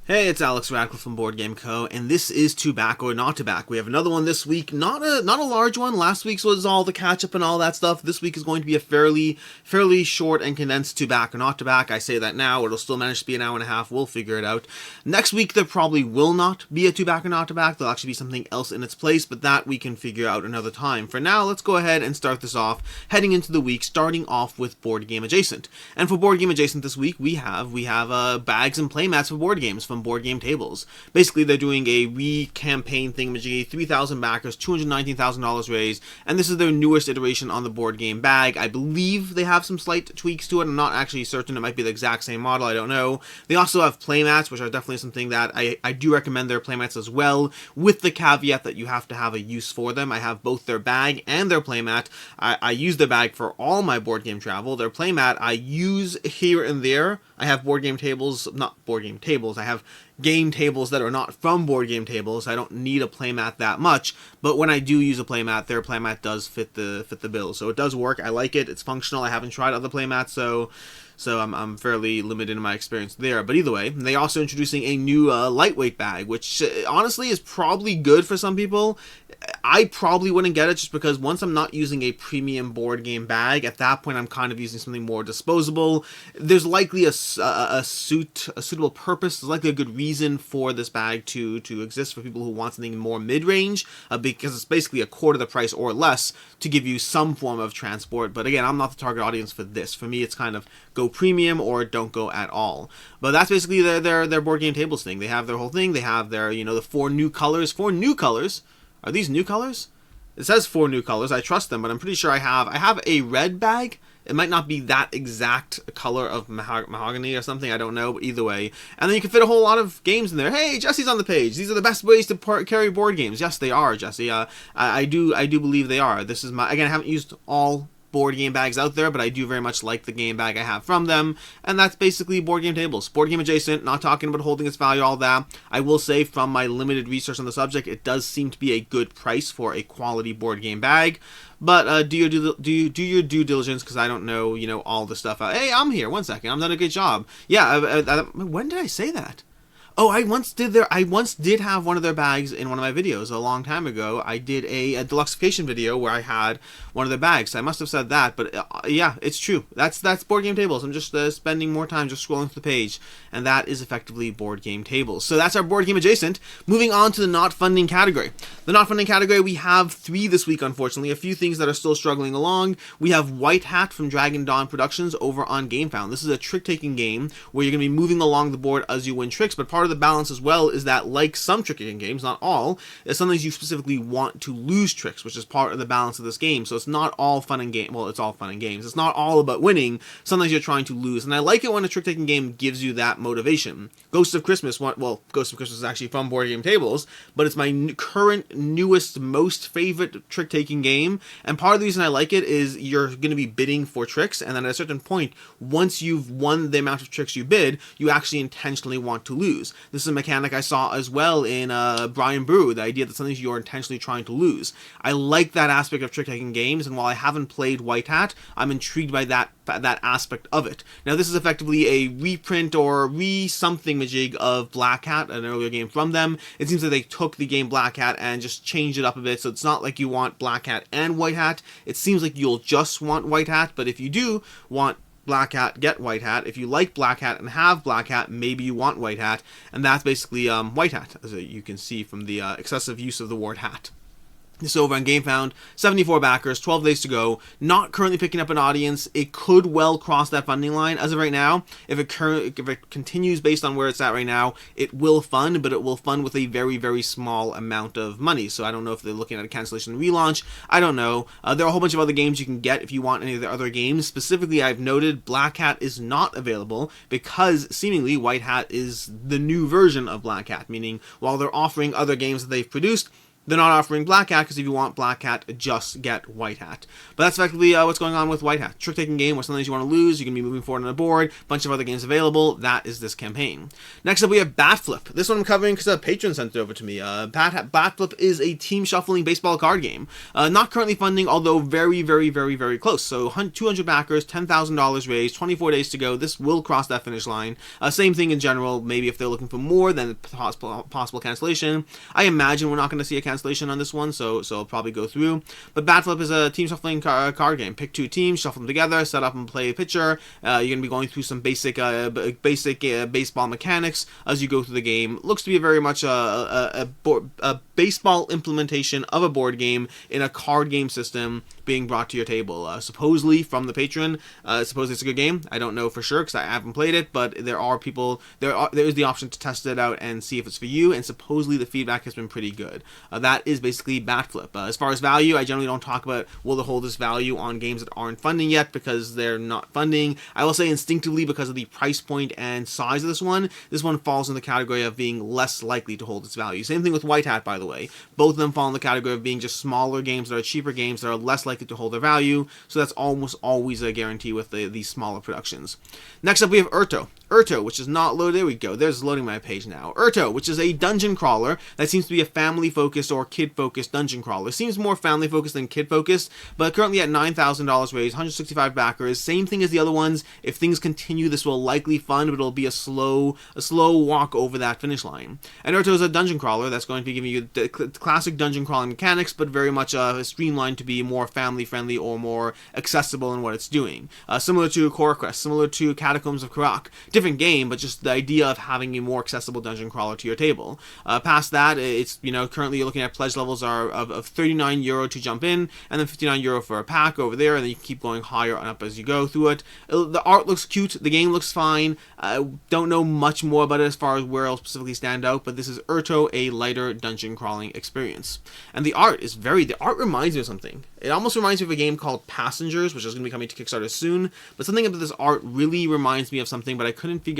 Hey, it's Alex Radcliffe from Board Game Co., and this is To Back or Not To Back. We have another one this week, not a large one. Last week's was all the catch-up and all that stuff. This week is going to be a fairly short and condensed To Back or Not To Back. I say that now, it'll still manage to be an hour and a half. We'll figure it out. Next week, there probably will not be a To Back or Not To Back. There'll actually be something else in its place, but that we can figure out another time. For now, let's go ahead and start this off, heading into the week, starting off with Board Game Adjacent. And for Board Game Adjacent this week, we have bags and playmats for board games from Board Game Tables. Basically, they're doing a re-campaign thingamajiggy, 3,000 backers, $219,000 raised, and this is their newest iteration on the board game bag. I believe they have some slight tweaks to it. I'm not actually certain. It might be the exact same model. I don't know. They also have playmats, which are definitely something that I do recommend their playmats as well, with the caveat that you have to have a use for them. I have both their bag and their playmat. I use their bag for all my board game travel. Their playmat I use here and there. I have board game tables, not board game tables, I have game tables that are not from Board Game Tables. I don't need a playmat that much, but when I do use a playmat, their playmat does fit the bill. So it does work. I like it. It's functional. I haven't tried other playmats, so I'm fairly limited in my experience there. But either way, they're also introducing a new lightweight bag, which honestly is probably good for some people. I probably wouldn't get it just because once I'm not using a premium board game bag, at that point I'm kind of using something more disposable. There's likely a suitable purpose. There's likely a good reason for this bag to exist for people who want something more mid-range, because it's basically a quarter the price or less to give you some form of transport. But again, I'm not the target audience for this. For me, it's kind of go premium or don't go at all. But that's basically their Board Game Tables thing. They have their whole thing. They have their, the four new colors. Are these new colors? It says 4 new colors. I trust them, but I'm pretty sure I have a red bag. It might not be that exact color of mahogany or something. I don't know, but either way. And then you can fit a whole lot of games in there. Hey, Jesse's on the page. These are the best ways to carry board games. Yes, they are, Jesse. I do believe they are. This is again, I haven't used all board game bags out there, but I do very much like the game bag I have from them, and that's basically Board Game Tables. Board Game Adjacent, not talking about holding its value, all that. I will say from my limited research on the subject, it does seem to be a good price for a quality board game bag. But do your due diligence, because I don't know, all the stuff. Hey, I'm here. 1 second. I'm done a good job. Yeah, when did I say that? Oh, I once did have one of their bags in one of my videos a long time ago. I did a deluxification video where I had one of their bags. I must have said that, but yeah, it's true. That's Board Game Tables. I'm just spending more time just scrolling through the page, and that is effectively Board Game Tables. So that's our Board Game Adjacent. Moving on to the not funding category. The not funding category, we have 3 this week, unfortunately. A few things that are still struggling along. We have White Hat from Dragon Dawn Productions over on GameFound. This is a trick-taking game where you're going to be moving along the board as you win tricks, but part of the balance as well is that, like some trick-taking games, not all, is sometimes you specifically want to lose tricks, which is part of the balance of this game. So it's not all fun and game. Well, it's all fun and games. It's not all about winning. Sometimes you're trying to lose, and I like it when a trick-taking game gives you that motivation. Ghost of Christmas is actually from Board Game Tables, but it's my current, newest, most favorite trick-taking game, and part of the reason I like it is you're going to be bidding for tricks, and then at a certain point, once you've won the amount of tricks you bid, you actually intentionally want to lose. This is a mechanic I saw as well in Brian Brew, the idea that something you're intentionally trying to lose. I like that aspect of trick-taking games, and while I haven't played White Hat, I'm intrigued by that aspect of it. Now, this is effectively a reprint or re-something majig of Black Hat, an earlier game from them. It seems that they took the game Black Hat and just changed it up a bit, so it's not like you want Black Hat and White Hat. It seems like you'll just want White Hat, but if you do want Black Hat, get White Hat. If you like Black Hat and have Black Hat, maybe you want White Hat, and that's basically White Hat, as you can see from the excessive use of the word hat. This is over on GameFound, 74 backers, 12 days to go, not currently picking up an audience. It could well cross that funding line. As of right now, if it continues based on where it's at right now, it will fund, but it will fund with a very, very small amount of money. So I don't know if they're looking at a cancellation and relaunch. I don't know. There are a whole bunch of other games you can get if you want any of the other games. Specifically, I've noted Black Hat is not available because seemingly White Hat is the new version of Black Hat, meaning while they're offering other games that they've produced, They're not offering Black Hat, because if you want Black Hat, just get White Hat. But that's effectively what's going on with White Hat. Trick-taking game where sometimes you want to lose, you can be moving forward on the board, bunch of other games available. That is this campaign. Next up, we have Bat Flip. This one I'm covering because a patron sent it over to me. Bat Flip is a team shuffling baseball card game. Not currently funding, although very, very, very, very close. So 200 backers, $10,000 raised, 24 days to go. This will cross that finish line. Same thing in general. Maybe if they're looking for more, then possible cancellation. I imagine we're not going to see a cancellation on this one, so it'll probably go through. But Bat Flip is a team shuffling card game. Pick 2 teams, shuffle them together, set up and play a pitcher. You're going to be going through some basic baseball mechanics as you go through the game. Looks to be very much a baseball implementation of a board game in a card game system being brought to your table. Supposedly from the patron, supposedly it's a good game. I don't know for sure because I haven't played it, but there is the option to test it out and see if it's for you, and supposedly the feedback has been pretty good. That is basically Bat Flip. As far as value, I generally don't talk about will they hold this value on games that aren't funding yet, because they're not funding. I will say instinctively, because of the price point and size of this one falls in the category of being less likely to hold its value. Same thing with White Hat, by the way. Both of them fall in the category of being just smaller games that are cheaper games that are less likely to hold their value, so that's almost always a guarantee with these smaller productions. Next up, we have Urto. Urto, which is not loaded. There we go. There's loading my page now. Urto, which is a dungeon crawler that seems to be a family-focused or kid-focused dungeon crawler. Seems more family-focused than kid-focused, but currently at $9,000 raised, 165 backers. Same thing as the other ones. If things continue, this will likely fund, but it'll be a slow walk over that finish line. And Urto is a dungeon crawler that's going to be giving you the classic dungeon crawling mechanics, but very much streamlined to be more family-friendly or more accessible in what it's doing. Similar to Core Quest, similar to Catacombs of Karak. Different game, but just the idea of having a more accessible dungeon crawler to your table. Past that, it's, currently you're looking at pledge levels are of 39 euro to jump in, and then 59 euro for a pack over there, and then you can keep going higher and up as you go through it. The art looks cute, the game looks fine. I don't know much more about it as far as where it'll specifically stand out, but this is Urto, a lighter dungeon crawling experience. And the art reminds me of something. It almost reminds me of a game called Passengers, which is going to be coming to Kickstarter soon, but something about this art really reminds me of something, but I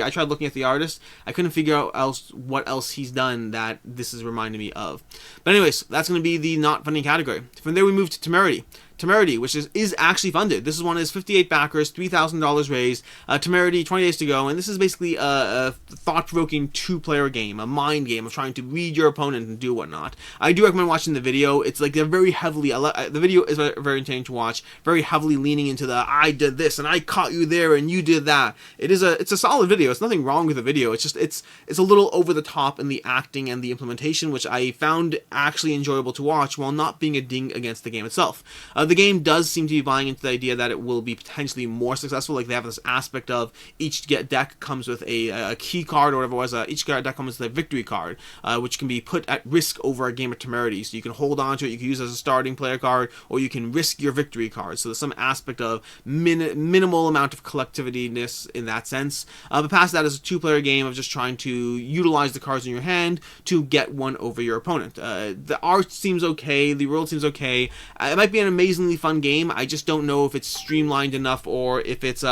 tried looking at the artist, I couldn't figure out what else he's done that this is reminding me of. But anyways, that's going to be the not funding category. From there we move to Temerity. Temerity, which is actually funded. This one is 58 backers, $3,000 raised. Temerity, 20 days to go, and this is basically a thought-provoking two-player game, a mind game of trying to read your opponent and do whatnot. I do recommend watching the video. It's like they're very heavily, the video is very entertaining to watch, very heavily leaning into the I did this and I caught you there and you did that. It's a solid video. It's nothing wrong with the video. It's just it's a little over the top in the acting and the implementation, which I found actually enjoyable to watch while not being a ding against the game itself. The game does seem to be buying into the idea that it will be potentially more successful. Like, they have this aspect of each deck comes with a key card, or whatever it was. Each deck comes with a victory card, which can be put at risk over a game of Temerity. So you can hold on to it, you can use it as a starting player card, or you can risk your victory card. So there's some aspect of minimal amount of collectivity-ness in that sense. But past that is a two-player game of just trying to utilize the cards in your hand to get one over your opponent. The art seems okay, the world seems okay. It might be an amazingly fun game. I just don't know if it's streamlined enough, or if it's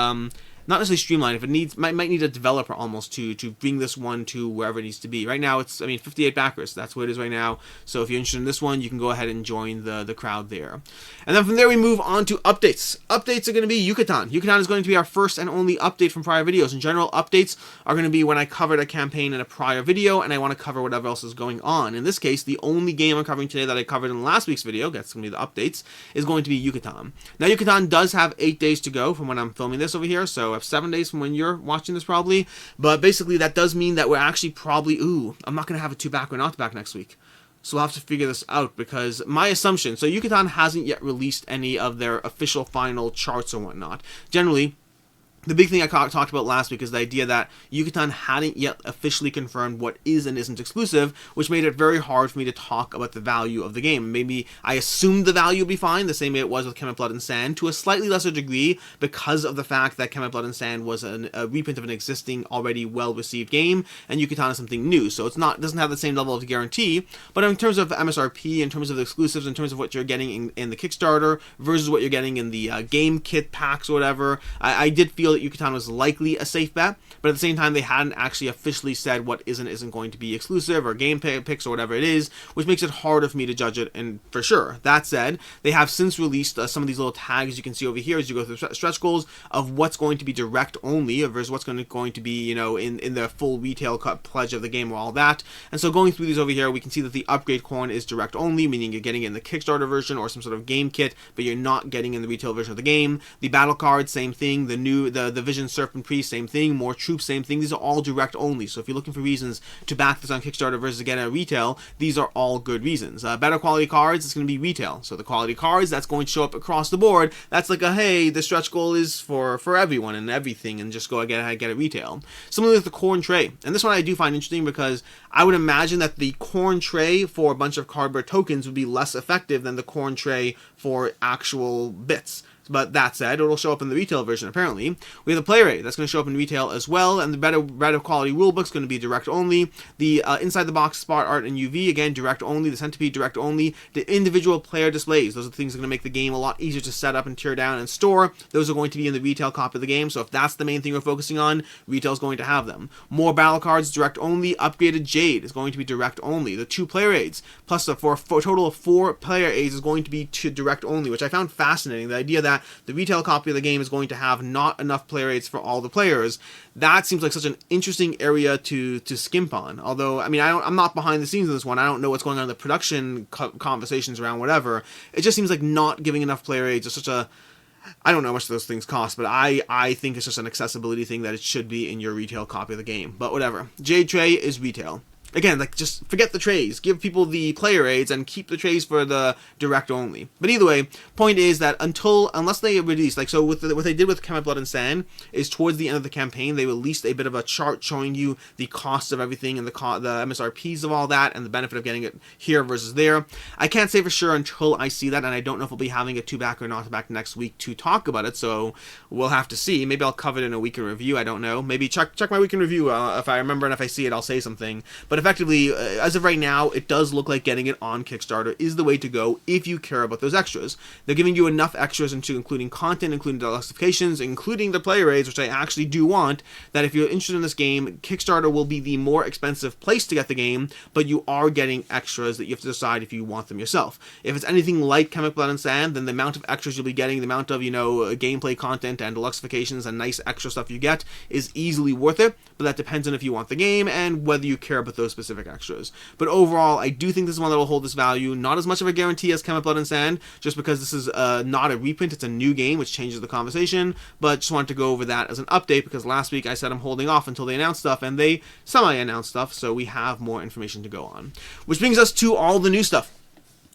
not necessarily streamlined, if it might need a developer almost to bring this one to wherever it needs to be. Right now it's 58 backers, that's what it is right now. So if you're interested in this one, you can go ahead and join the crowd there. And then from there we move on to updates. Updates are going to be Yucatan. Yucatan is going to be our first and only update from prior videos. In general, updates are going to be when I covered a campaign in a prior video and I want to cover whatever else is going on. In this case, the only game I'm covering today that I covered in last week's video, that's going to be the updates, is going to be Yucatan. Now Yucatan does have 8 days to go from when I'm filming this over here, so 7 days from when you're watching this probably, but basically that does mean that we're actually probably, I'm not going to have a 2-back or not back next week. So we'll have to figure this out, because my assumption, so Yucatan hasn't yet released any of their official final charts or whatnot. Generally, the big thing I talked about last week is the idea that Yucatan hadn't yet officially confirmed what is and isn't exclusive, which made it very hard for me to talk about the value of the game. Maybe I assumed the value would be fine, the same way it was with Kemet Blood and Sand, to a slightly lesser degree, because of the fact that Kemet Blood and Sand was a reprint of an existing, already well-received game, and Yucatan is something new, so doesn't have the same level of guarantee. But in terms of MSRP, in terms of the exclusives, in terms of what you're getting in the Kickstarter versus what you're getting in the game kit packs or whatever, I did feel that Yucatan was likely a safe bet, but at the same time, they hadn't actually officially said what is and isn't going to be exclusive or game picks or whatever it is, which makes it harder for me to judge it, and for sure. That said, they have since released some of these little tags you can see over here as you go through stretch goals of what's going to be direct only versus what's going to be, you know, in the full retail pledge of the game or all that. And so going through these over here, we can see that the upgrade coin is direct only, meaning you're getting it in the Kickstarter version or some sort of game kit, but you're not getting in the retail version of the game. The battle card, same thing. The Vision Serpent Priest, same thing. More troops, same thing. These are all direct only. So if you're looking for reasons to back this on Kickstarter versus get it at retail, these are all good reasons. Better quality cards, it's going to be retail. So the quality cards, that's going to show up across the board. That's like a, hey, the stretch goal is for everyone and everything, and just go get it retail. Similarly with the corn tray. And this one I do find interesting because I would imagine that the corn tray for a bunch of cardboard tokens would be less effective than the corn tray for actual bits. But that said, it'll show up in the retail version, apparently. We have the player aid. That's going to show up in retail as well. And the better quality rulebook is going to be direct only. The inside the box spot art and UV, again, direct only. The centipede, direct only. The individual player displays. Those are the things that are going to make the game a lot easier to set up and tear down and store. Those are going to be in the retail copy of the game. So if that's the main thing we're focusing on, retail is going to have them. More battle cards, direct only. Upgraded Jade is going to be direct only. The 2 player aids, plus for a total of 4 player aids, is going to be direct only, which I found fascinating. The idea that the retail copy of the game is going to have not enough player aids for all the players. That seems like such an interesting area to skimp on. Although, I mean, I'm not behind the scenes in this one. I don't know what's going on in the production conversations around whatever. It just seems like not giving enough player aids is such a... I don't know how much those things cost, but I think it's just an accessibility thing that it should be in your retail copy of the game. But whatever. Jade Tray is retail. Again, like, just forget the trays. Give people the player aids and keep the trays for the direct only. But either way, point is that unless they release, like, so with what they did with Kemet Blood and Sand is towards the end of the campaign, they released a bit of a chart showing you the cost of everything and the MSRPs of all that and the benefit of getting it here versus there. I can't say for sure until I see that, and I don't know if we'll be having it to back or not to back next week to talk about it, so we'll have to see. Maybe I'll cover it in a week in review, I don't know. Maybe check my week in review. If I remember and if I see it, I'll say something. But effectively, as of right now, it does look like getting it on Kickstarter is the way to go if you care about those extras. They're giving you enough extras into including content, including deluxifications, including the player aids, which I actually do want, that if you're interested in this game, Kickstarter will be the more expensive place to get the game, but you are getting extras that you have to decide if you want them yourself. If it's anything like Kemet Blood and Sand, then the amount of extras you'll be getting, the amount of, gameplay content and deluxifications and nice extra stuff you get is easily worth it, but that depends on if you want the game and whether you care about those specific extras. But overall, I do think this is one that will hold this value. Not as much of a guarantee as Kemet Blood and Sand, just because this is not a reprint, it's a new game, which changes the conversation, but just wanted to go over that as an update, because last week I said I'm holding off until they announce stuff, and they semi-announced stuff, so we have more information to go on. Which brings us to all the new stuff.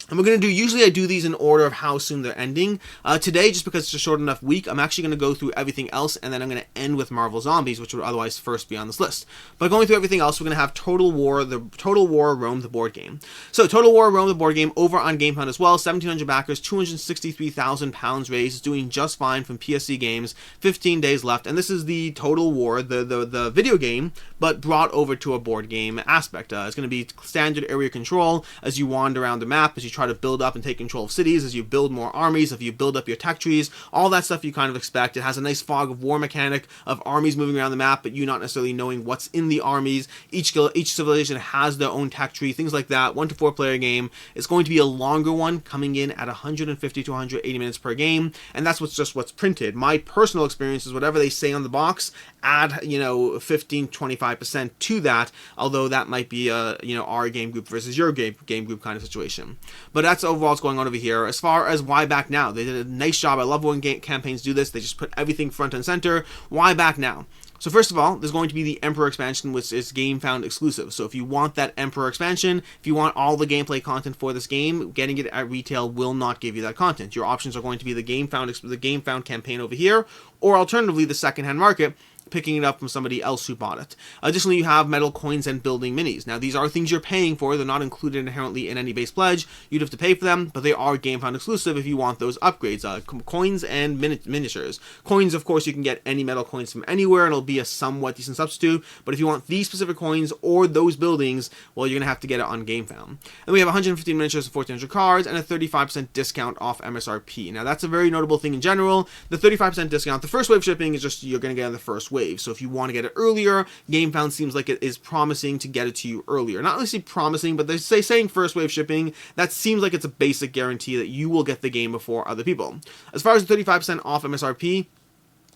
And we're going to do, usually I do these in order of how soon they're ending. Today, just because it's a short enough week, I'm actually going to go through everything else, and then I'm going to end with Marvel Zombies, which would otherwise first be on this list. But going through everything else, we're going to have Total War Rome, the board game. So Total War Rome, the board game, over on GameFound as well, 1,700 backers, £263,000 raised, is doing just fine from PSC Games, 15 days left, and this is the Total War, the video game, but brought over to a board game aspect. It's going to be standard area control as you wander around the map, as you try to build up and take control of cities, as you build more armies, if you build up your tech trees, all that stuff you kind of expect. It has a nice fog of war mechanic of armies moving around the map, but you not necessarily knowing what's in the armies. Each civilization has their own tech tree, things like that. 1 to 4 player game. It's going to be a longer one, coming in at 150 to 180 minutes per game, and that's what's printed. My personal experience is whatever they say on the box, add 15-25% to that, although that might be a our game group versus your game group kind of situation. But that's overall what's going on over here. As far as why back now, they did a nice job. I love when campaigns do this. They just put everything front and center. Why back now? So first of all, there's going to be the Emperor expansion, which is GameFound exclusive. So if you want that Emperor expansion, if you want all the gameplay content for this game, getting it at retail will not give you that content. Your options are going to be the GameFound campaign over here, or alternatively the secondhand market. picking it up from somebody else who bought it. Additionally, you have metal coins and building minis. Now, these are things you're paying for. They're not included inherently in any base pledge. You'd have to pay for them, but they are GameFound exclusive if you want those upgrades. Coins and miniatures. Coins, of course, you can get any metal coins from anywhere, and it'll be a somewhat decent substitute, but if you want these specific coins or those buildings, well, you're going to have to get it on GameFound. And we have 115 miniatures and 1,400 cards, and a 35% discount off MSRP. Now, that's a very notable thing in general. The 35% discount, the first wave shipping is just you're going to get on the first wave. So if you want to get it earlier, GameFound seems like it is promising to get it to you earlier. Not necessarily promising, but they're saying first wave shipping. That seems like it's a basic guarantee that you will get the game before other people. As far as the 35% off MSRP,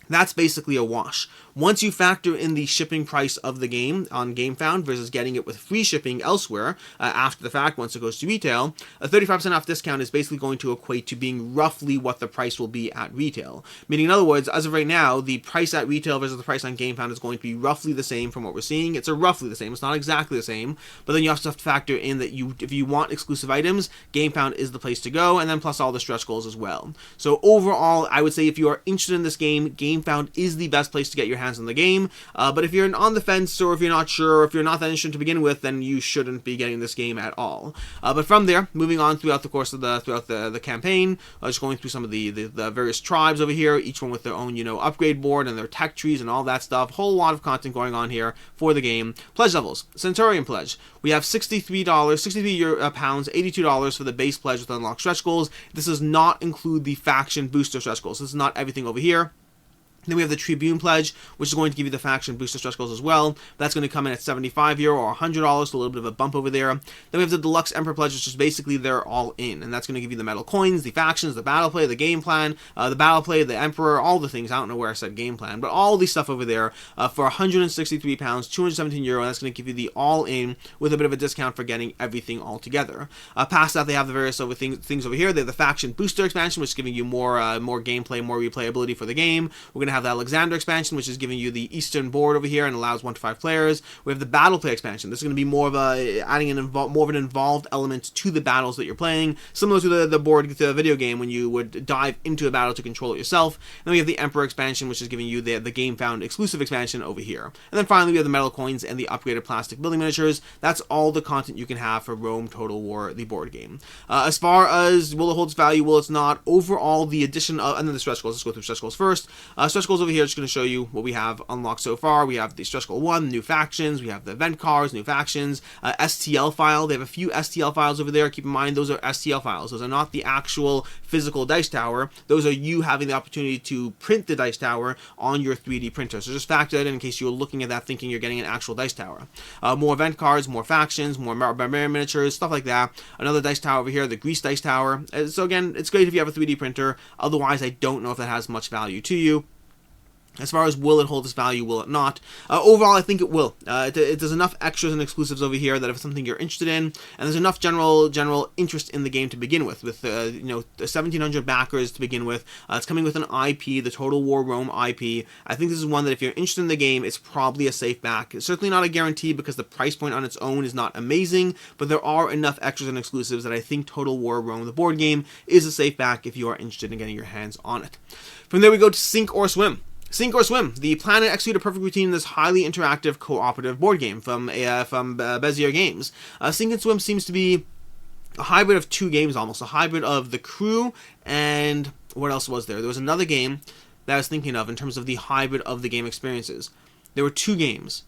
that's basically a wash. Once you factor in the shipping price of the game on GameFound versus getting it with free shipping elsewhere after the fact, once it goes to retail, a 35% off discount is basically going to equate to being roughly what the price will be at retail. Meaning, in other words, as of right now, the price at retail versus the price on GameFound is going to be roughly the same from what we're seeing. It's roughly the same. It's not exactly the same, but then you also have to factor in that if you want exclusive items, GameFound is the place to go, and then plus all the stretch goals as well. So overall, I would say if you are interested in this game, GameFound is the best place to get your hands on the game, but if you're on the fence, or if you're not sure, if you're not that interested to begin with, then you shouldn't be getting this game at all. But from there, moving on throughout the course of the campaign, just going through some of the various tribes over here, each one with their own, upgrade board and their tech trees and all that stuff. Whole lot of content going on here for the game. Pledge levels. Centurion pledge. We have $63, pounds, $82 for the base pledge with unlocked stretch goals. This does not include the faction booster stretch goals. This is not everything over here. Then we have the Tribune Pledge, which is going to give you the faction booster stretch goals as well. That's going to come in at €75 or $100, so a little bit of a bump over there. Then we have the Deluxe Emperor Pledge, which is basically they're all in, and that's going to give you the metal coins, the factions, the battle play, the game plan, the Emperor, all the things. I don't know where I said game plan, but all the stuff over there for £163, €217, and that's going to give you the all-in with a bit of a discount for getting everything all together. Past that, they have the various other things over here. They have the faction booster expansion, which is giving you more gameplay, more replayability for the game. We're going to have the Alexander expansion, which is giving you the Eastern board over here and allows 1 to 5 players. We have the battle play expansion. This is going to be more of adding more of an involved element to the battles that you're playing, similar to the board to the video game when you would dive into a battle to control it yourself. And then we have the Emperor expansion, which is giving you the GameFound exclusive expansion over here. And then finally we have the metal coins and the upgraded plastic building miniatures. That's all the content you can have for Rome Total War, the board game. As far as will it hold its value, will it not, overall the addition of, and then the stretch goals. Let's go through stretch goals first. Stretch goals over here is just going to show you what we have unlocked so far. We have the stretch goal 1, new factions. We have the event cards, new factions, STL file. They have a few STL files over there. Keep in mind those are STL files. Those are not the actual physical dice tower. Those are you having the opportunity to print the dice tower on your 3D printer. So just factor that in case you're looking at that thinking you're getting an actual dice tower. More event cards, more factions, more barbarian miniatures, stuff like that. Another dice tower over here, the Greece dice tower. So again, it's great if you have a 3D printer. Otherwise, I don't know if that has much value to you. As far as will it hold its value, will it not? Overall, I think it will. There's enough extras and exclusives over here that if it's something you're interested in, and there's enough general interest in the game to begin with 1,700 backers to begin with. It's coming with an IP, the Total War Rome IP. I think this is one that if you're interested in the game, it's probably a safe back. It's certainly not a guarantee because the price point on its own is not amazing, but there are enough extras and exclusives that I think Total War Rome, the board game, is a safe back if you are interested in getting your hands on it. From there we go to Sink or Swim. Sink or Swim, the plan to execute a perfect routine in this highly interactive cooperative board game from Bezier Games. Sink and Swim seems to be a hybrid of 2 games almost, a hybrid of The Crew and what else was there? There was another game that I was thinking of in terms of the hybrid of the game experiences. There were 2 games.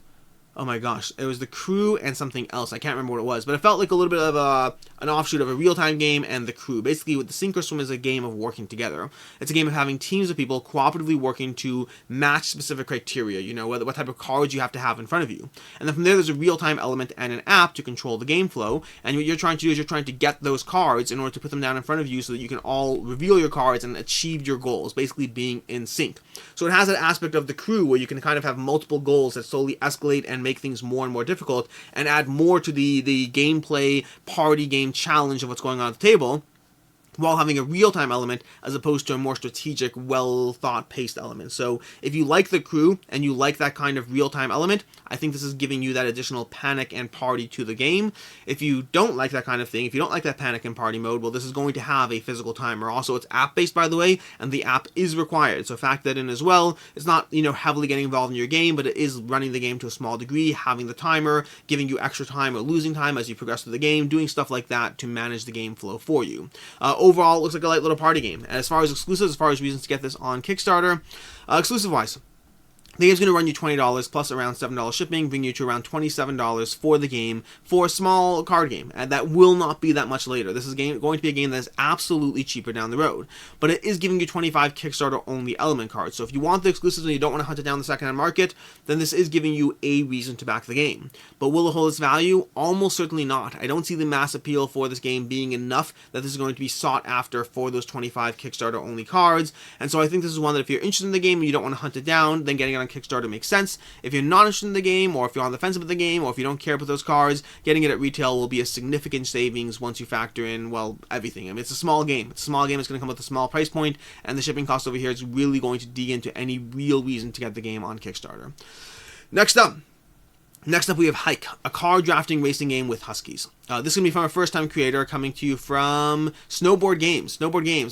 Oh my gosh, it was The Crew and something else. I can't remember what it was, but it felt like a little bit of an offshoot of a real-time game and The Crew. Basically, with the Sink or Swim is a game of working together. It's a game of having teams of people cooperatively working to match specific criteria, what type of cards you have to have in front of you. And then from there, there's a real-time element and an app to control the game flow. And what you're trying to do is you're trying to get those cards in order to put them down in front of you so that you can all reveal your cards and achieve your goals, basically being in sync. So it has that aspect of The Crew where you can kind of have multiple goals that slowly escalate and make things more and more difficult and add more to the gameplay party game challenge of what's going on at the table. while having a real-time element as opposed to a more strategic, well-thought paced element. So if you like the crew and you like that kind of real-time element, I think this is giving you that additional panic and party to the game. If you don't like that kind of thing, if you don't like that panic and party mode, well, this is going to have a physical timer. Also, it's app-based, by the way, and the app is required. So factor that in as well. It's not, heavily getting involved in your game, but it is running the game to a small degree, having the timer, giving you extra time or losing time as you progress through the game, doing stuff like that to manage the game flow for you. Overall, it looks like a light little party game. And as far as exclusives, as far as reasons to get this on Kickstarter, exclusive-wise, the game's going to run you $20 plus around $7 shipping, bring you to around $27 for the game for a small card game, and that will not be that much later. This is going to be a game that is absolutely cheaper down the road, but it is giving you 25 Kickstarter-only element cards. So if you want the exclusives and you don't want to hunt it down the second-hand market, then this is giving you a reason to back the game. But will it hold its value? Almost certainly not. I don't see the mass appeal for this game being enough that this is going to be sought after for those 25 Kickstarter-only cards, and so I think this is one that if you're interested in the game and you don't want to hunt it down, then getting it on Kickstarter makes sense. If you're not interested in the game, or if you're on the fence about the game, or if you don't care about those cards, getting it at retail will be a significant savings once you factor in, well, everything. I mean, it's a small game. It's a small game. It's going to come with a small price point, and the shipping cost over here is really going to dig into any real reason to get the game on Kickstarter. Next up, we have Hike, a card drafting racing game with Huskies. This is going to be from a first-time creator coming to you from Snowboard Games.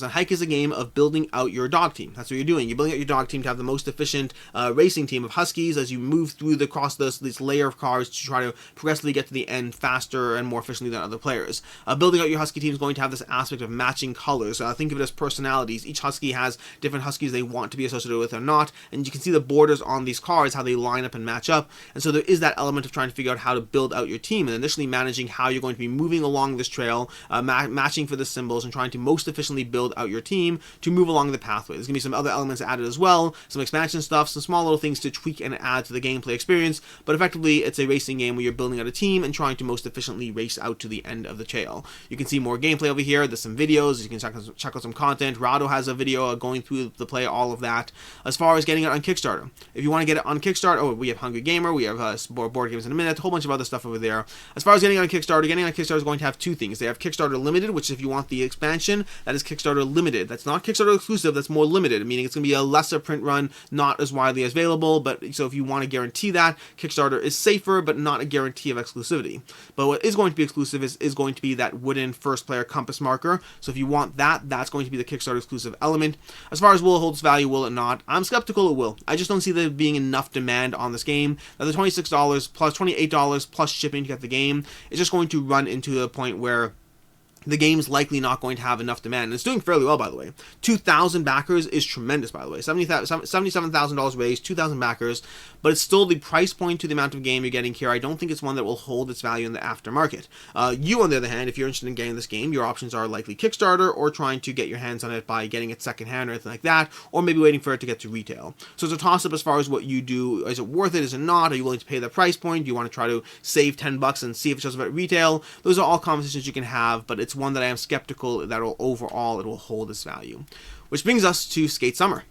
And Hike is a game of building out your dog team. That's what you're doing. You're building out your dog team to have the most efficient racing team of Huskies as you move through across this layer of cards to try to progressively get to the end faster and more efficiently than other players. Building out your Husky team is going to have this aspect of matching colors. Think of it as personalities. Each Husky has different Huskies they want to be associated with or not, and you can see the borders on these cards, how they line up and match up. And so there is that element of trying to figure out how to build out your team and initially managing how you're going to be moving along this trail, matching for the symbols and trying to most efficiently build out your team to move along the pathway. There's going to be some other elements added as well, some expansion stuff, some small little things to tweak and add to the gameplay experience, but effectively it's a racing game where you're building out a team and trying to most efficiently race out to the end of the trail. You can see more gameplay over here. There's some videos. You can check out some content. Rado has a video going through the play, all of that. As far as getting it on Kickstarter, if you want to get it on Kickstarter, we have Hungry Gamer, we have board games in a minute, a whole bunch of other stuff over there. As far as getting on Kickstarter is going to have two things. They have Kickstarter Limited, which if you want the expansion, that is Kickstarter Limited. That's not Kickstarter exclusive, that's more limited, meaning it's going to be a lesser print run, not as widely available, but so if you want to guarantee that, Kickstarter is safer, but not a guarantee of exclusivity. But what is going to be exclusive is going to be that wooden first player compass marker, so if you want that, that's going to be the Kickstarter exclusive element. As far as will it hold its value, will it not? I'm skeptical it will. I just don't see there being enough demand on this game. Now the $26 plus $28 plus shipping to get the game is just going to run into a point where the game's likely not going to have enough demand. And it's doing fairly well, by the way. 2,000 backers is tremendous, by the way. $77,000 raised, 2,000 backers, but it's still the price point to the amount of game you're getting here. I don't think it's one that will hold its value in the aftermarket. You, on the other hand, if you're interested in getting this game, your options are likely Kickstarter or trying to get your hands on it by getting it secondhand or anything like that, or maybe waiting for it to get to retail. So it's a toss-up as far as what you do. Is it worth it? Is it not? Are you willing to pay the price point? Do you want to try to save $10 and see if it shows up at retail? Those are all conversations you can have, but it's one that I am skeptical that overall it will hold its value. Which brings us to Skate Summer.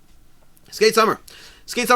Skate Summer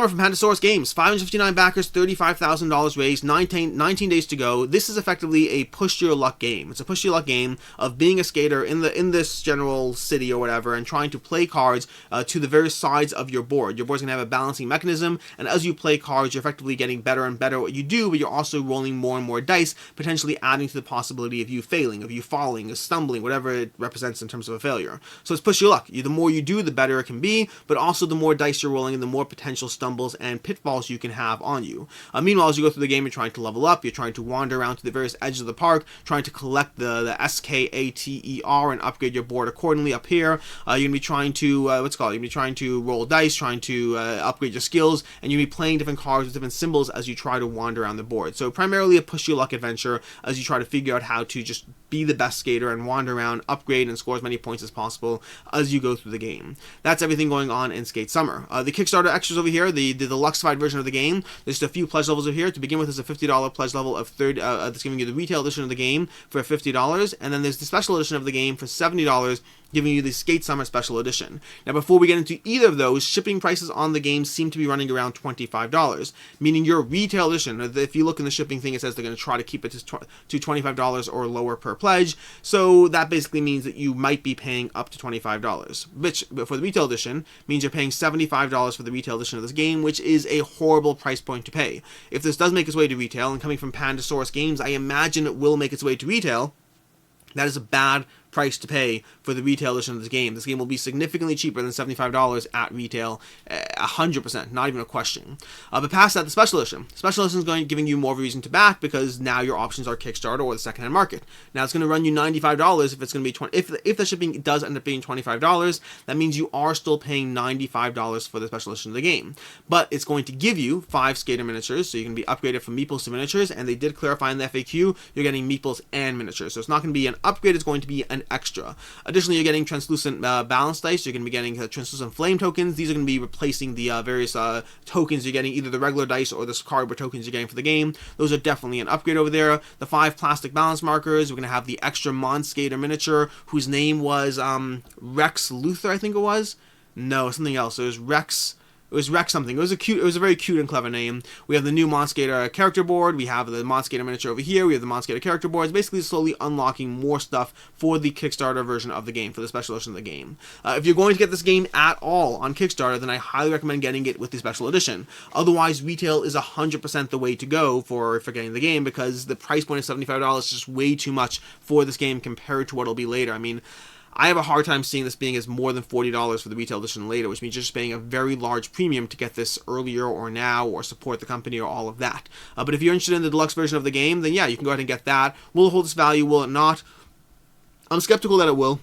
from Pandasaurus Games. 559 backers, $35,000 raised, 19 days to go. This is effectively a push-your-luck game. It's a push-your-luck game of being a skater in this general city or whatever and trying to play cards to the various sides of your board. Your board's going to have a balancing mechanism, and as you play cards, you're effectively getting better and better at what you do, but you're also rolling more and more dice, potentially adding to the possibility of you failing, of you falling, of stumbling, whatever it represents in terms of a failure. So it's push-your-luck. The more you do, the better it can be, but also the more dice you're rolling and the more potential stumbles and pitfalls you can have on you. Meanwhile, as you go through the game, you're trying to level up, you're trying to wander around to the various edges of the park, trying to collect the SKATER and upgrade your board accordingly up here. You're going to be trying to, you're going to be trying to roll dice, trying to upgrade your skills, and you're going to be playing different cards with different symbols as you try to wander around the board. So primarily a push-your-luck adventure as you try to figure out how to just be the best skater and wander around, upgrade, and score as many points as possible as you go through the game. That's everything going on in Skate Summer. The Kickstarter extras over over here, the deluxeified version of the game. There's a few pledge levels over here. To begin with, there's a $50 pledge level of that's giving you the retail edition of the game for $50, and then there's the special edition of the game for $70, giving you the Skate Summer Special Edition. Now, before we get into either of those, shipping prices on the game seem to be running around $25, meaning your retail edition, if you look in the shipping thing, it says they're going to try to keep it to $25 or lower per pledge, so that basically means that you might be paying up to $25, which, for the retail edition, means you're paying $75 for the retail edition of this game, which is a horrible price point to pay. If this does make its way to retail, and coming from Pandasaurus Games, I imagine it will make its way to retail, that is a bad price to pay for the retail edition of this game. This game will be significantly cheaper than $75 at retail, 100%, not even a question. But past that, the special edition. Special edition is giving you more of a reason to back, because now your options are Kickstarter or the secondhand market. Now it's going to run you $95 if it's going to be if the shipping does end up being $25. That means you are still paying $95 for the special edition of the game. But it's going to give you 5 skater miniatures, so you can be upgraded from meeples to miniatures. And they did clarify in the FAQ you're getting meeples and miniatures, so it's not going to be an upgrade. It's going to be an extra. Additionally, you're getting translucent balance dice. You're going to be getting translucent flame tokens. These are going to be replacing the various tokens you're getting, either the regular dice or the cardboard tokens you're getting for the game. Those are definitely an upgrade over there. The 5 plastic balance markers. We're going to have the extra Mon Skater miniature, whose name was Rex Luthor, I think it was. No, something else. It was Rex. It was Rex something. It was a very cute and clever name. We have the new Mon Skater character board. We have the Mon Skater miniature over here. We have the Mon Skater character boards. Basically, slowly unlocking more stuff for the Kickstarter version of the game, for the special edition of the game. If you're going to get this game at all on Kickstarter, then I highly recommend getting it with the special edition. Otherwise, retail is 100% the way to go for getting the game, because the price point of $75 is just way too much for this game compared to what it'll be later. I mean, I have a hard time seeing this being as more than $40 for the retail edition later, which means you're just paying a very large premium to get this earlier or now, or support the company, or all of that. But if you're interested in the deluxe version of the game, then yeah, you can go ahead and get that. Will it hold its value? Will it not? I'm skeptical that it will.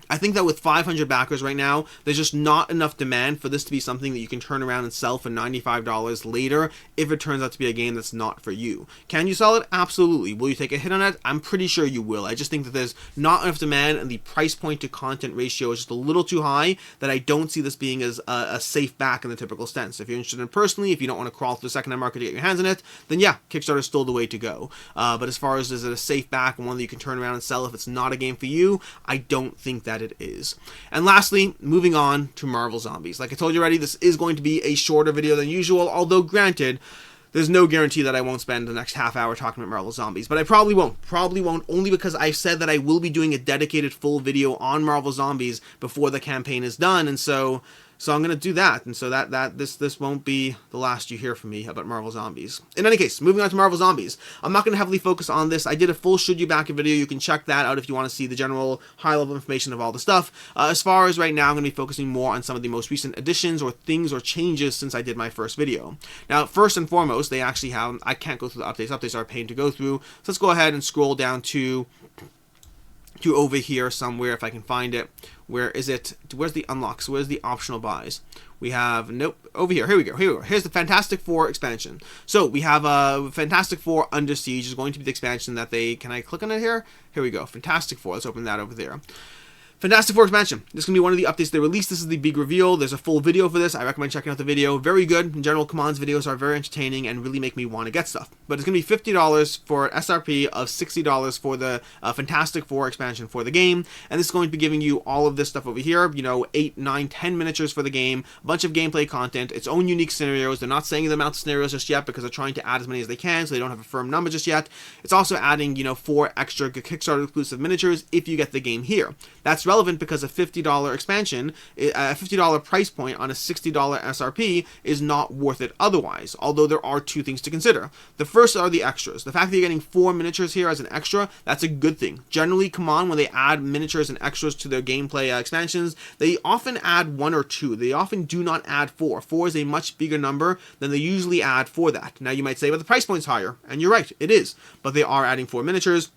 I think that with 500 backers right now, there's just not enough demand for this to be something that you can turn around and sell for $95 later if it turns out to be a game that's not for you. Can you sell it? Absolutely. Will you take a hit on it? I'm pretty sure you will. I just think that there's not enough demand, and the price point to content ratio is just a little too high, that I don't see this being as a safe back in the typical sense. If you're interested in it personally, if you don't want to crawl through the secondhand market to get your hands on it, then yeah, Kickstarter is still the way to go. But as far as is it a safe back and one that you can turn around and sell if it's not a game for you, I don't think that it is. And lastly, moving on to Marvel Zombies. Like I told you already, this is going to be a shorter video than usual, although granted, there's no guarantee that I won't spend the next half hour talking about Marvel Zombies, but I probably won't, only because I've said that I will be doing a dedicated full video on Marvel Zombies before the campaign is done, and so I'm going to do that, and so this won't be the last you hear from me about Marvel Zombies. In any case, moving on to Marvel Zombies. I'm not going to heavily focus on this. I did a full Should You Back It video. You can check that out if you want to see the general high-level information of all the stuff. As far as right now, I'm going to be focusing more on some of the most recent additions or things or changes since I did my first video. Now, first and foremost, they actually have, I can't go through the updates. Updates are a pain to go through. So let's go ahead and scroll down to over here somewhere, if I can find it. Where is it? Where's the unlocks? Where's the optional buys? We have, nope, over here. Here we go. Here's the Fantastic Four expansion. So we have Fantastic Four Under Siege is going to be the expansion that they, can I click on it here? Here we go. Fantastic Four. Let's open that over there. Fantastic Four expansion. This is going to be one of the updates they released. This is the big reveal. There's a full video for this. I recommend checking out the video. Very good. In general, Commands videos are very entertaining and really make me want to get stuff. But it's going to be $50 for an SRP of $60 for the Fantastic Four expansion for the game. And this is going to be giving you all of this stuff over here. You know, 8, 9, 10 miniatures for the game. A bunch of gameplay content. Its own unique scenarios. They're not saying the amount of scenarios just yet because they're trying to add as many as they can, so they don't have a firm number just yet. It's also adding, 4 extra Kickstarter exclusive miniatures if you get the game here. That's relevant because a $50 expansion, a $50 price point on a $60 SRP is not worth it otherwise, although there are 2 things to consider. The first are the extras. The fact that you're getting 4 miniatures here as an extra, that's a good thing. Generally, CMON, when they add miniatures and extras to their gameplay expansions, they often add 1 or 2. They often do not add 4. 4 is a much bigger number than they usually add for that. Now you might say, but the price point's higher, and you're right, it is, but they are adding 4 miniatures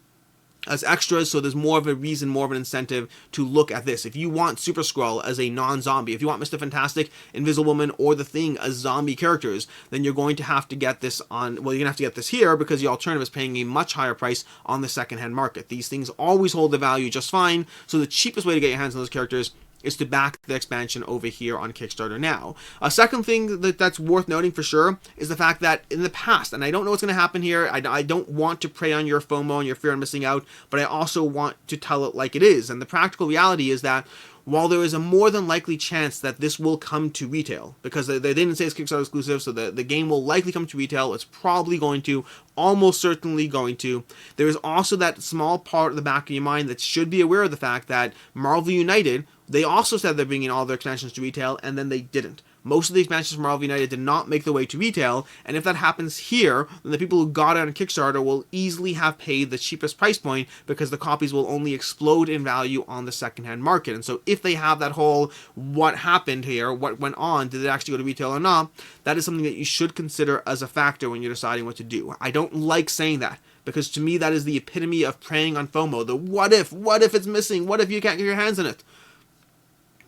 as extras, so there's more of a reason, more of an incentive to look at this. If you want Super Skrull as a non-zombie, if you want Mr. Fantastic, Invisible Woman, or The Thing as zombie characters, then you're going to have to get this on, well, you're going to have to get this here because the alternative is paying a much higher price on the secondhand market. These things always hold the value just fine, so the cheapest way to get your hands on those characters is to back the expansion over here on Kickstarter now. A second thing that's worth noting for sure is the fact that in the past, and I don't know what's going to happen here, I don't want to prey on your FOMO and your fear of missing out, but I also want to tell it like it is. And the practical reality is that while there is a more than likely chance that this will come to retail, because they didn't say it's Kickstarter exclusive, so the game will likely come to retail, it's probably going to, almost certainly going to, there is also that small part of the back of your mind that should be aware of the fact that Marvel United, they also said they're bringing all their expansions to retail, and then they didn't. Most of the expansions from Marvel United did not make their way to retail, and if that happens here, then the people who got it on Kickstarter will easily have paid the cheapest price point because the copies will only explode in value on the secondhand market. And so if they have that whole what happened here, what went on, did it actually go to retail or not, that is something that you should consider as a factor when you're deciding what to do. I don't like saying that, because to me that is the epitome of preying on FOMO. The what if it's missing, what if you can't get your hands on it?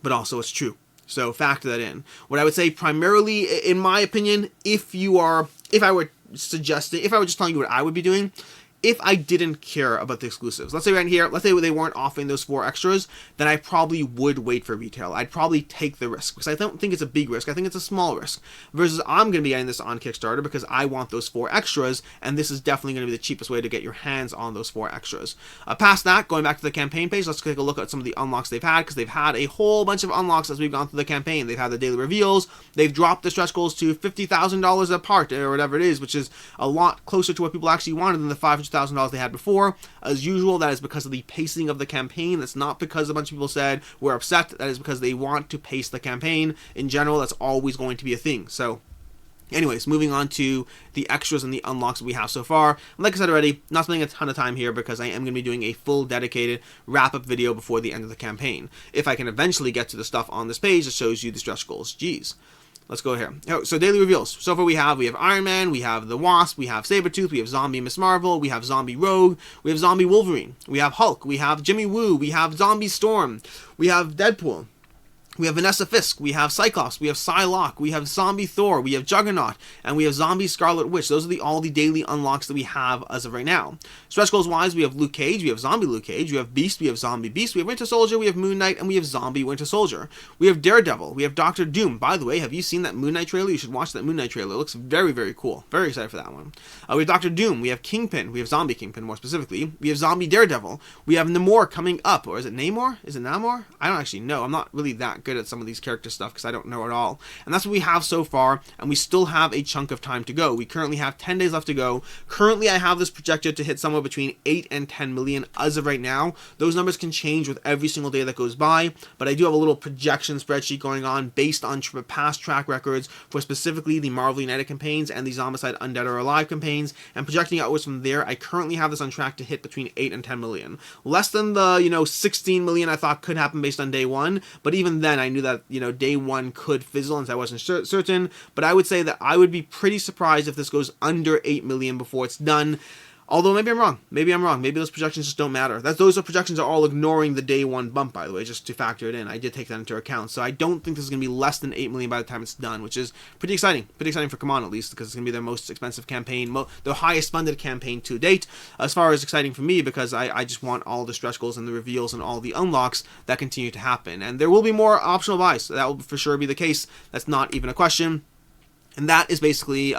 But also it's true. So factor that in. What I would say primarily, in my opinion, if I were just telling you what I would be doing, if I didn't care about the exclusives, let's say right here, let's say they weren't offering those 4 extras, then I probably would wait for retail. I'd probably take the risk, because I don't think it's a big risk. I think it's a small risk. Versus I'm going to be getting this on Kickstarter because I want those 4 extras, and this is definitely going to be the cheapest way to get your hands on those 4 extras. Past that, going back to the campaign page, let's take a look at some of the unlocks they've had, because they've had a whole bunch of unlocks as we've gone through the campaign. They've had the daily reveals, they've dropped the stretch goals to $50,000 a part, or whatever it is, which is a lot closer to what people actually wanted than the $500,000 they had before. As usual, that is because of the pacing of the campaign. That's not because a bunch of people said we're upset. That is because they want to pace the campaign. In general, that's always going to be a thing. So anyways, moving on to the extras and the unlocks that we have so far. And like I said already, not spending a ton of time here because I am going to be doing a full dedicated wrap-up video before the end of the campaign. If I can eventually get to the stuff on this page that shows you the stretch goals. Jeez. Let's go here. So daily reveals. So far we have Iron Man, we have the Wasp, we have Sabretooth, we have Zombie Miss Marvel, we have Zombie Rogue, we have Zombie Wolverine, we have Hulk, we have Jimmy Woo, we have Zombie Storm, we have Deadpool, we have Vanessa Fisk, we have Cyclops, we have Psylocke, we have Zombie Thor, we have Juggernaut, and we have Zombie Scarlet Witch. Those are all the daily unlocks that we have as of right now. Stretch goals wise, we have Luke Cage, we have Zombie Luke Cage, we have Beast, we have Zombie Beast, we have Winter Soldier, we have Moon Knight, and we have Zombie Winter Soldier. We have Daredevil, we have Doctor Doom. By the way, have you seen that Moon Knight trailer? You should watch that Moon Knight trailer. It looks very, very cool. Very excited for that one. We have Doctor Doom, we have Kingpin, we have Zombie Kingpin more specifically, we have Zombie Daredevil, we have Namor coming up, or is it Namor? Is it Namor? I don't actually know. I'm not really that good at some of these character stuff because I don't know at all. And that's what we have so far, and we still have a chunk of time to go. We currently have 10 days left to go. Currently, I have this projected to hit somewhere between 8 and 10 million as of right now. Those numbers can change with every single day that goes by, but I do have a little projection spreadsheet going on based on past track records for specifically the Marvel United campaigns and the Zombicide Undead or Alive campaigns, and projecting outwards from there. I currently have this on track to hit between 8 and 10 million. Less than the, 16 million I thought could happen based on day one, but even then I knew that, day one could fizzle, and I wasn't certain, but I would say that I would be pretty surprised if this goes under 8 million before it's done. Although maybe I'm wrong. Maybe those projections just don't matter. Those projections are all ignoring the day one bump, by the way, just to factor it in. I did take that into account. So I don't think this is going to be less than 8 million by the time it's done, which is pretty exciting. Pretty exciting for Command, at least, because it's going to be their most expensive campaign, the highest funded campaign to date. As far as exciting for me, because I just want all the stretch goals and the reveals and all the unlocks that continue to happen. And there will be more optional buys. So that will for sure be the case. That's not even a question. And that is basically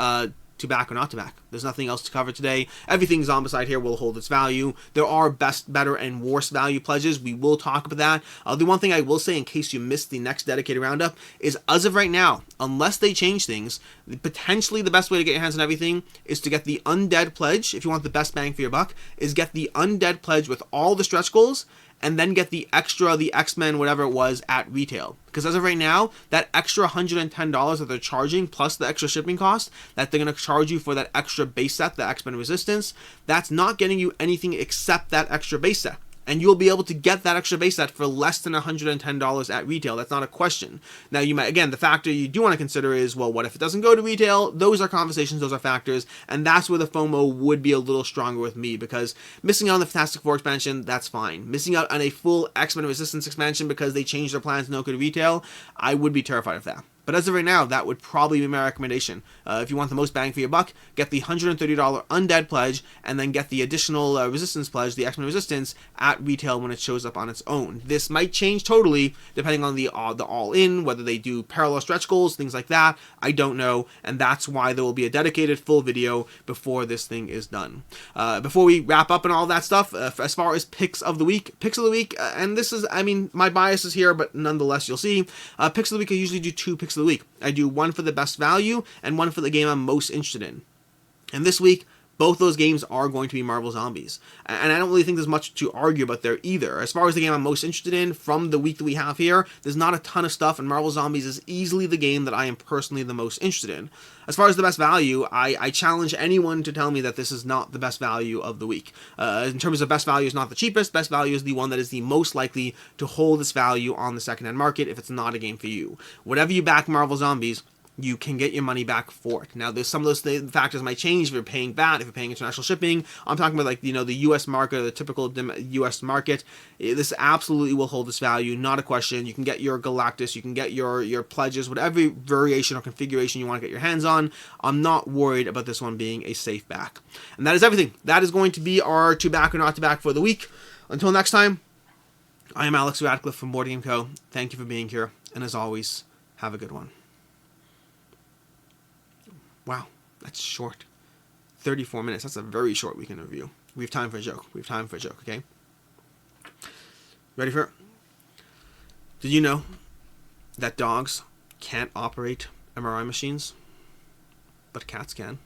to back or not to back. There's nothing else to cover today. Everything Zombicide here will hold its value. There are best, better, and worst value pledges. We will talk about that. The one thing I will say, in case you missed the next dedicated roundup, is as of right now, unless they change things, potentially the best way to get your hands on everything is to get the Undead pledge. If you want the best bang for your buck, is get the Undead pledge with all the stretch goals, and then get the extra, the X-Men, whatever it was, at retail. Because as of right now, that extra $110 that they're charging, plus the extra shipping cost that they're going to charge you for that extra base set, the X-Men Resistance, that's not getting you anything except that extra base set. And you'll be able to get that extra base set for less than $110 at retail. That's not a question. Now, you might, again, the factor you do want to consider is, well, what if it doesn't go to retail? Those are conversations, those are factors, and that's where the FOMO would be a little stronger with me, because missing out on the Fantastic Four expansion, that's fine. Missing out on a full X-Men Resistance expansion because they changed their plans and no good retail, I would be terrified of that. But as of right now, that would probably be my recommendation. If you want the most bang for your buck, get the $130 Undead pledge, and then get the additional Resistance pledge, the X-Men Resistance, at retail when it shows up on its own. This might change totally depending on the all-in, whether they do parallel stretch goals, things like that. I don't know, and that's why there will be a dedicated full video before this thing is done. Before we wrap up and all that stuff, as far as picks of the week, and this is, I mean, my bias is here, but nonetheless, you'll see. Picks of the week, I usually do 2 picks of the week. I do one for the best value and one for the game I'm most interested in. And this week, both those games are going to be Marvel Zombies. And I don't really think there's much to argue about there either. As far as the game I'm most interested in from the week that we have here, there's not a ton of stuff, and Marvel Zombies is easily the game that I am personally the most interested in. As far as the best value, I challenge anyone to tell me that this is not the best value of the week. In terms of best value is not the cheapest, best value is the one that is the most likely to hold its value on the secondhand market if it's not a game for you. Whatever you back Marvel Zombies, you can get your money back for it. Now, there's some of those factors might change if you're paying VAT, if you're paying international shipping. I'm talking about, like, you know, the U.S. market, the typical U.S. market. This absolutely will hold its value, not a question. You can get your Galactus, you can get your pledges, whatever variation or configuration you want to get your hands on. I'm not worried about this one being a safe back. And that is everything. That is going to be our to back or not to back for the week. Until next time, I am Alex Radcliffe from Board Game Co. Thank you for being here, and as always, have a good one. Wow, that's short. 34 minutes. That's a very short weekend review. We have time for a joke. Okay? Ready for it? Did you know that dogs can't operate MRI machines, but cats can?